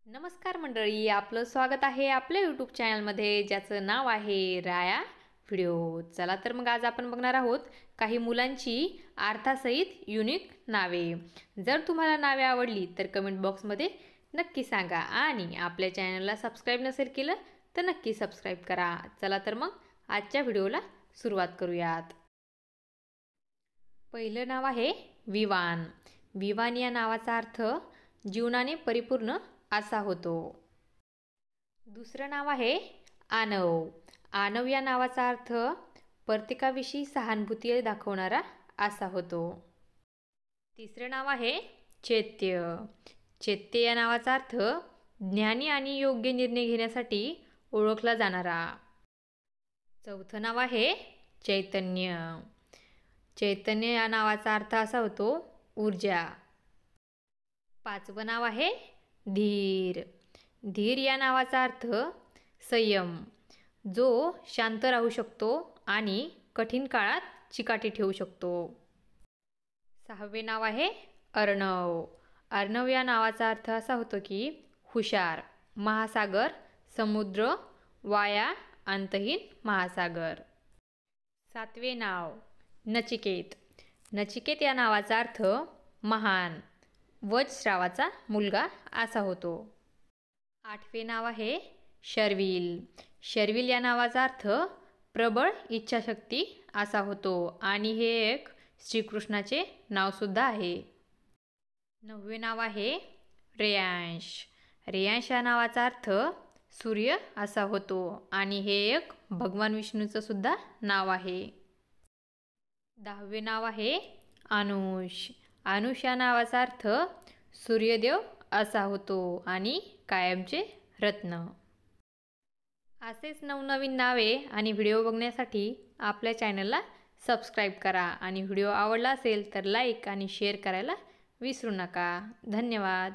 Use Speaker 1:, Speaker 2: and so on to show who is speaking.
Speaker 1: नमस्कार मंडळी, आपलं स्वागत आहे आपल्या यूट्यूब चॅनलमध्ये ज्याचं नाव आहे राया व्हिडिओ। चला तर मग आज आपण बघणार आहोत काही मुलांची अर्थासहित युनिक नावे। जर तुम्हाला नावे आवडली तर कमेंट बॉक्समध्ये नक्की सांगा आणि आपल्या चॅनलला सबस्क्राईब नसेल केलं तर नक्की सबस्क्राईब करा। चला तर मग आजच्या व्हिडिओला सुरुवात करूयात। पहिलं नाव आहे विवान। विवान या नावाचा अर्थ जीवनाने परिपूर्ण असा होतो। दुसरं नाव आहे आनव। आनव या नावाचा अर्थ प्रत्येकाविषयी सहानुभूती दाखवणारा असा होतो। तिसरं नाव आहे चैत्य। चैत्य या नावाचा अर्थ ज्ञानी आणि योग्य निर्णय घेण्यासाठी ओळखला जाणारा। चौथं नाव आहे चैतन्य। चैतन्य या नावाचा अर्थ असा होतो ऊर्जा। पाचवं नाव आहे धीर। धीर या नावाचा अर्थ संयम, जो शांत राहू शकतो आणि कठीण काळात चिकाटी ठेवू शकतो। सहावे नाव आहे अर्णव। अर्णव या नावाचा अर्थ असा होतो की हुशार, महासागर, समुद्र, वाया, अंतहीन महासागर। सातवे नाव नचिकेत। नचिकेत या नावाचा अर्थ महान, वज्रश्रावाचा मुलगा असा होतो। आठवे नाव आहे शर्विल। शर्विल या नावाचा अर्थ प्रबळ इच्छाशक्ती असा होतो आणि हे एक श्रीकृष्णाचे नावसुद्धा आहे। नववे नाव आहे रेयांश। रेयांश या नावाचा अर्थ सूर्य असा होतो आणि हे एक भगवान विष्णूचं सुद्धा नाव आहे। दहावे नाव आहे अनुष। अनुष या नावाचा अर्थ सूर्यदेव असा होतो आणि कायमचे रत्न। असेच नवनवीन नावे आणि व्हिडिओ बघण्यासाठी आपल्या चॅनलला सबस्क्राईब करा आणि व्हिडिओ आवडला असेल तर लाईक आणि शेअर करायला विसरू नका। धन्यवाद।